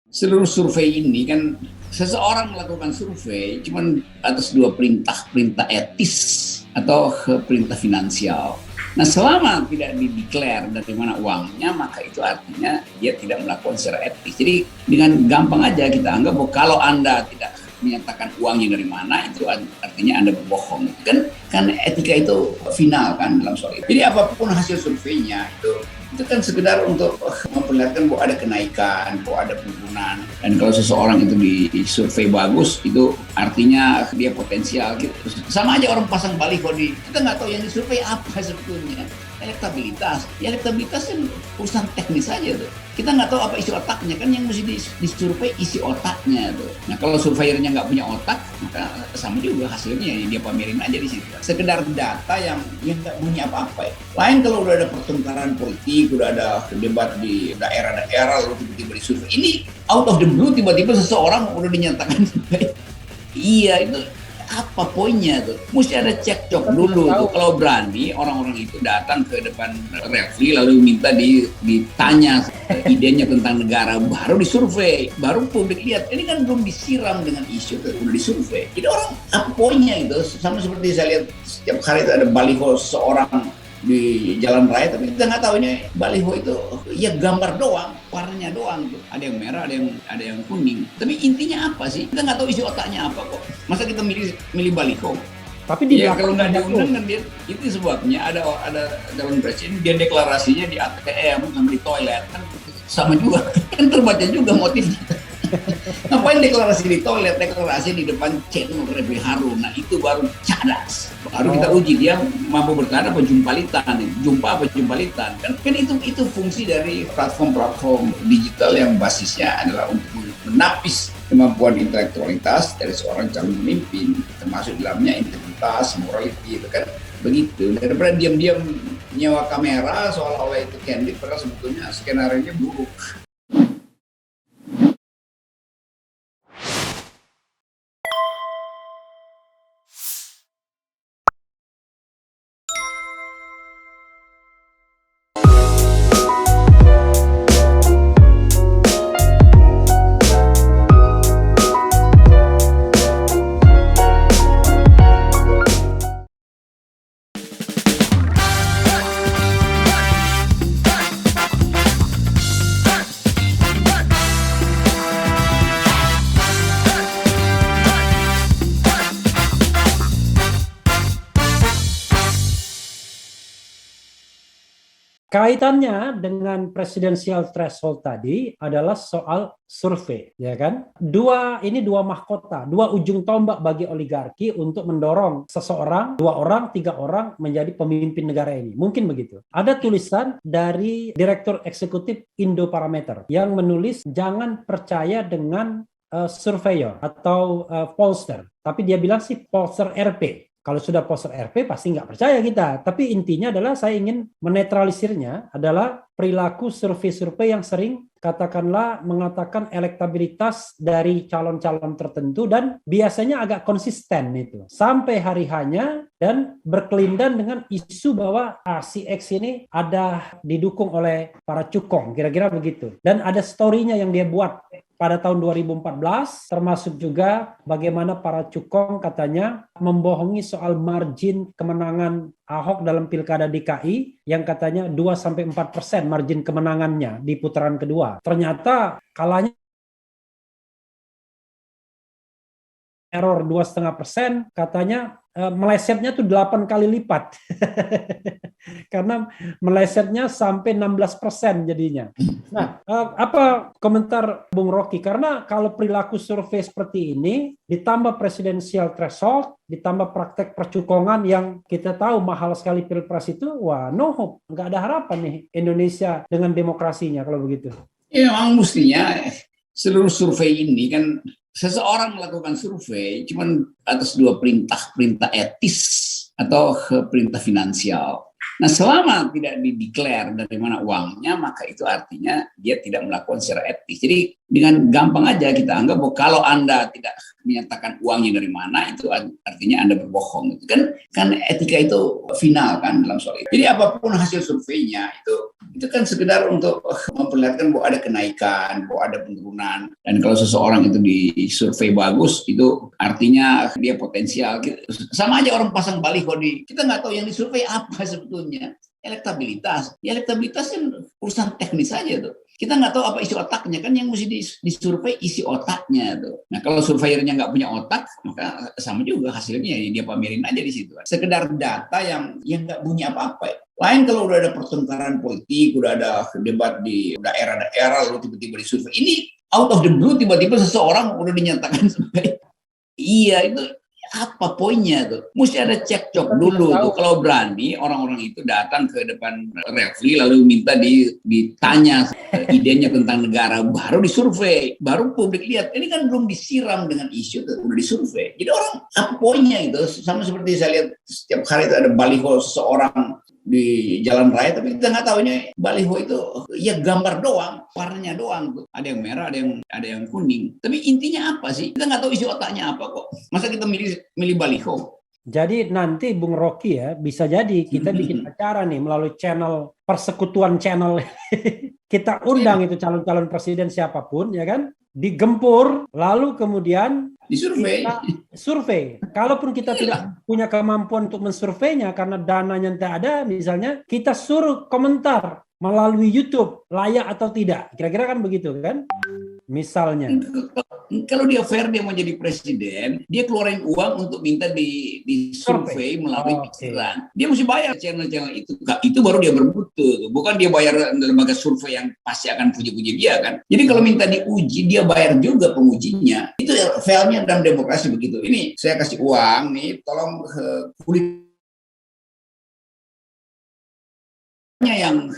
Seluruh survei ini kan seseorang melakukan survei cuman atas dua perintah etis atau perintah finansial. Nah, selama tidak dideklar dari mana uangnya, maka itu artinya dia tidak melakukan secara etis. Jadi dengan gampang aja kita anggap bahwa kalau Anda tidak menyatakan uangnya dari mana, itu artinya Anda berbohong. Kan etika itu final kan dalam soal itu. Jadi apapun hasil surveinya itu kan sekedar untuk memperlihatkan bahwa ada kenaikan, bahwa ada penurunan. Dan kalau seseorang itu disurvei bagus, itu artinya dia potensial gitu. Sama aja orang pasang baliho kita nggak tahu yang disurvei apa sebetulnya. Elektabilitas kan urusan teknis saja tuh. Kita nggak tahu apa isi otaknya, kan yang mesti disurvei isi otaknya tuh. Nah, kalau surveyornya nggak punya otak, maka sama juga hasilnya dia pamerin aja di situ. Sekedar data yang nggak punya apa-apa ya. Lain kalau udah ada pertengkaran politik, udah ada debat di daerah-daerah, lalu tiba-tiba disurvei. Ini out of the blue tiba-tiba seseorang udah dinyatakan iya, itu apa poinnya tuh? Mesti ada cekcok dulu tuh. Kalau berani orang-orang itu datang ke depan refli lalu minta ditanya idenya tentang negara, baru disurvei, baru publik lihat. Ini kan belum disiram dengan isu tuh, udah disurvei. Jadi orang apa poinnya itu? Sama seperti saya lihat setiap hari itu ada baliho seseorang di jalan raya, tapi kita nggak tahu ini baliho itu ya gambar doang, warnanya doang tuh. Ada yang merah, ada yang kuning. Tapi intinya apa sih? Kita nggak tahu isi otaknya apa kok. Masa kita milih baliho? Tapi di ya kalau nggak diundang kan dia, itu sebabnya ada calon presiden dia deklarasinya di ATM sama di toilet kan sama juga kan terbaca juga motifnya. Ngapain deklarasi di toilet, deklarasi di depan channel Refli Harun. Nah itu baru cadas. Baru kita uji dia mampu bertahan apa jumpa apa jumpalitan. Kan itu fungsi dari platform digital yang basisnya adalah untuk menapis kemampuan intelektualitas dari seorang calon pemimpin, termasuk dalamnya integritas, morality, itu kan begitu. Daripada diam-diam nyewa kamera seolah-olah itu candid, padahal sebetulnya skenario-nya buruk. Kaitannya dengan presidensial threshold tadi adalah soal survei, ya kan? Ini dua mahkota, dua ujung tombak bagi oligarki untuk mendorong seseorang, 2 orang, 3 orang menjadi pemimpin negara ini. Mungkin begitu. Ada tulisan dari Direktur Eksekutif Indoparameter yang menulis jangan percaya dengan surveyor atau pollster, tapi dia bilang sih pollster RP. Kalau sudah poster RP pasti nggak percaya kita. Tapi intinya adalah saya ingin menetralisirnya adalah perilaku survei-survei yang sering katakanlah mengatakan elektabilitas dari calon-calon tertentu dan biasanya agak konsisten itu. Sampai hari hanya dan berkelindan dengan isu bahwa si X ini ada didukung oleh para cukong, kira-kira begitu. Dan ada story-nya yang dia buat pada tahun 2014, termasuk juga bagaimana para cukong katanya membohongi soal margin kemenangan Ahok dalam Pilkada DKI yang katanya 2-4% margin kemenangannya di putaran kedua. Ternyata kalahnya error 2,5%, katanya melesetnya tuh 8 kali lipat. Karena melesetnya sampai 16% jadinya. Nah, apa komentar Bung Rocky? Karena kalau perilaku survei seperti ini, ditambah presidensial threshold, ditambah praktek percukongan yang kita tahu mahal sekali pilpres itu, wah no hope, nggak ada harapan nih Indonesia dengan demokrasinya kalau begitu. Ya memang mestinya seluruh survei ini kan seseorang melakukan survei cuman atas dua perintah etis atau perintah finansial. Nah, selama tidak dideklar dari mana uangnya, maka itu artinya dia tidak melakukan secara etis. Jadi dengan gampang aja kita anggap bahwa kalau Anda tidak menyatakan uangnya dari mana, itu artinya Anda berbohong. Kan etika itu final kan dalam soal itu. Jadi apapun hasil surveinya itu kan sekedar untuk memperlihatkan bahwa ada kenaikan, bahwa ada penurunan. Dan kalau seseorang itu disurvei bagus, itu artinya dia potensial. Sama aja orang pasang baliho kita nggak tahu yang disurvei apa sebetulnya. Elektabilitas. Ya elektabilitas kan urusan teknis aja tuh. Kita nggak tahu apa isi otaknya, kan yang mesti disurvei isi otaknya tuh. Nah kalau surveyornya nggak punya otak, maka sama juga hasilnya dia pamerin aja di situ. Sekedar data yang nggak bunyi apa-apa. Lain kalau udah ada pertengkaran politik, udah ada debat di daerah-daerah, lalu tiba-tiba disurvei. Ini out of the blue tiba-tiba seseorang udah dinyatakan sebagai iya, itu apa poinnya tuh? Mesti ada cekcok dulu tuh. Kalau berani orang-orang itu datang ke depan refli lalu minta ditanya idenya tentang negara, baru disurvei, baru publik lihat. Ini kan belum disiram dengan isu tuh, udah disurvei. Jadi orang apa poinnya itu? Sama seperti saya lihat setiap hari itu ada baliho seseorang di jalan raya, tapi kita nggak tahu ini baliho itu ya gambar doang, warnanya doang tuh. Ada yang merah, ada yang kuning. Tapi intinya apa sih? Kita nggak tahu isi otaknya apa kok. Masa kita milih baliho? Jadi nanti Bung Rocky ya, bisa jadi kita bikin acara nih melalui channel persekutuan channel. Kita undang itu calon-calon presiden siapapun, ya kan? Digempur, lalu kemudian disurvei. Survei. Kalaupun kita tidak punya kemampuan untuk mensurveinya karena dananya tidak ada, misalnya kita suruh komentar melalui YouTube layak atau tidak. Kira-kira kan begitu kan? Misalnya. Kalau dia fair, dia mau jadi presiden, dia keluarin uang untuk minta disurvei melalui pikiran. Dia mesti bayar channel-channel itu. Itu baru dia bermutu. Bukan dia bayar lembaga survei yang pasti akan puji-puji dia kan. Jadi kalau minta diuji, dia bayar juga pengujinya. Itu fairnya dalam demokrasi begitu. Ini saya kasih uang nih, tolong yang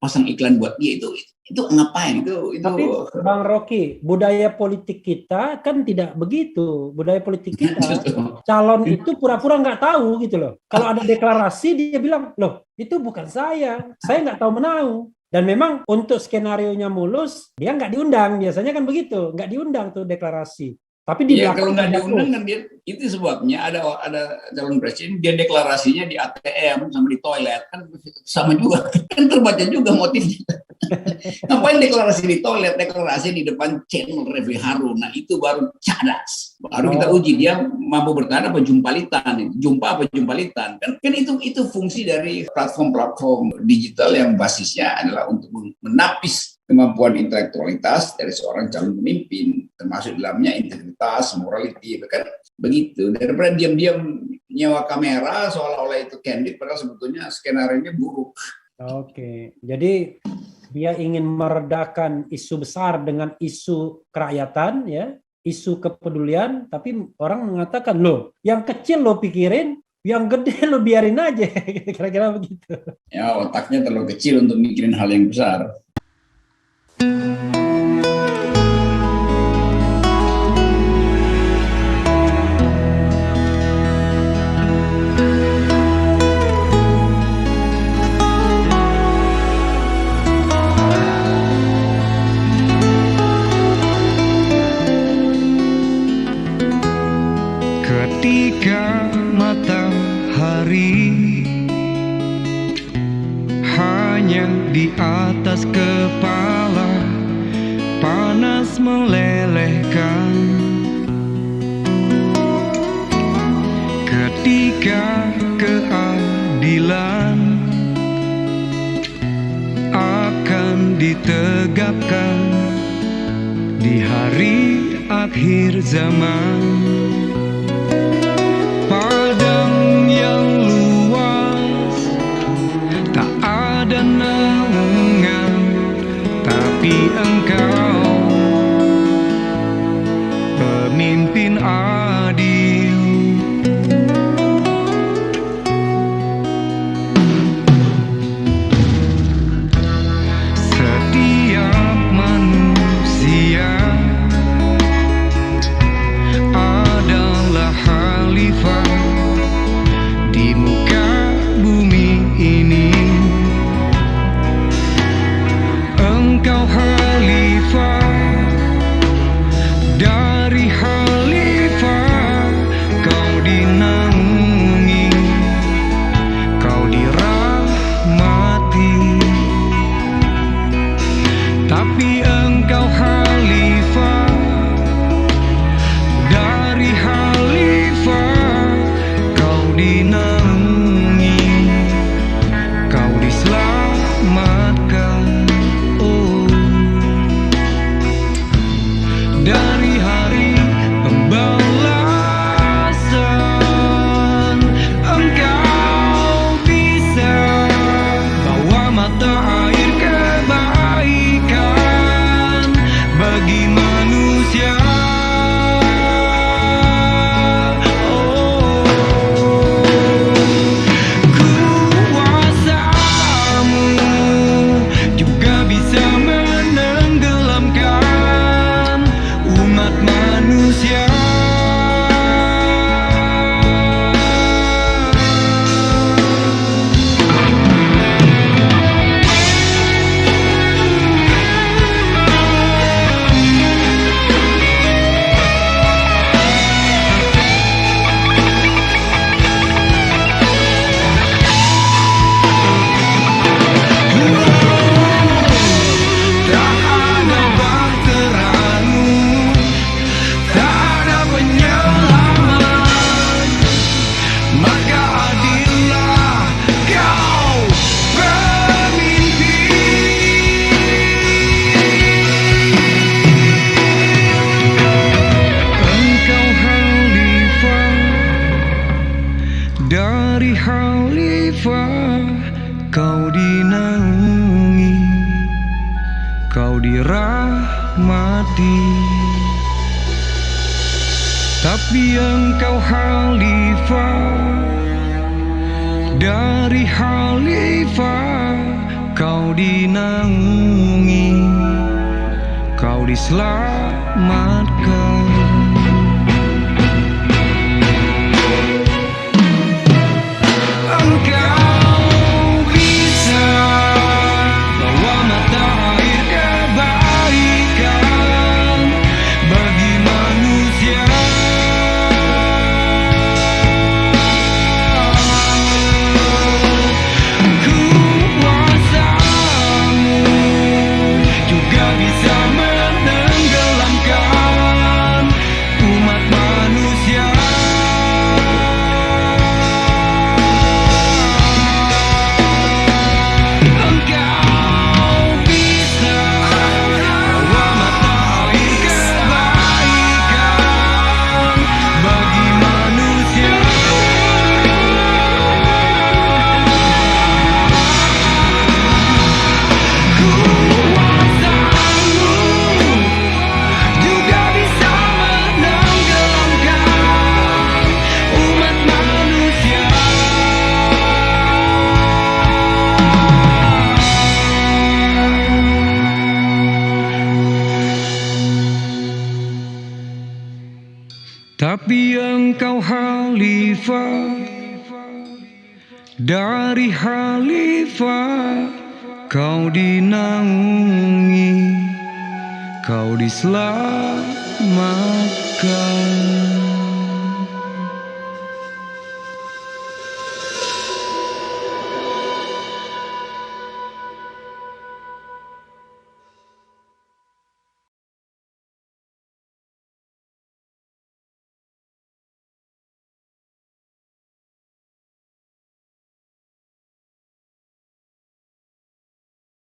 pasang iklan buat dia itu ngapain itu. Tapi Bang Rocky, budaya politik kita kan tidak begitu. Budaya politik kita calon itu pura-pura nggak tahu gitu loh. Kalau ada deklarasi dia bilang, loh itu bukan saya nggak tahu menau. Dan memang untuk skenarionya mulus dia nggak diundang, biasanya kan begitu, nggak diundang tuh deklarasi. Tapi di kalau nggak diundang kan dia, itu sebabnya ada calon presiden dia deklarasinya di ATM sama di toilet, kan sama juga, kan terbaca juga motifnya. Ngapain deklarasi di toilet, deklarasi di depan channel Refli Harun. Nah itu baru cadas, baru kita uji dia mampu bertahan apa jumpalitan kan itu fungsi dari platform digital yang basisnya adalah untuk menapis kemampuan intelektualitas dari seorang calon pemimpin, termasuk dalamnya integritas, morality, itu kan begitu. Daripada diam-diam nyewa kamera seolah-olah itu candid, padahal sebetulnya skenario-nya buruk. Oke, jadi dia ingin meredakan isu besar dengan isu kerakyatan, ya, isu kepedulian, tapi orang mengatakan, loh, yang kecil lo pikirin, yang gede lo biarin aja, kira-kira begitu. Ya, otaknya terlalu kecil untuk mikirin hal yang besar. Ketika matahari hanya di atas kepala panas melelehkan, ketika keadilan akan ditegakkan di hari akhir zaman. Padang yang luas tak ada naungan, tapi engkau pemimpin adil. Setiap manusia adalah khalifah di muka bumi dari hari pembalasan. Engkau bisa bawa mata air kebaikan bagi manusia. Kuasamu juga bisa menenggelamkan umat manusia. Tak ada bahteramu, tak ada penyelamat, maka adillah kau pemimpin. Engkau khalifah dari khalifah, kau dinaungi, kau dirahmati. Tapi engkau khalifah dari khalifah, kau dinaungi, kau diselamatkan. Engkau bisa bawa mata air kebaikan bagi manusia. Kuasamu juga bisa menenggelamkan umat manusia. Engkau bisa bawa mata air kebaikan bagi manusia. Kuasamu juga bisa menenggelamkan umat manusia. Tapi engkau khalifah dari khalifah, kau dinaungi, kau diselamatkan.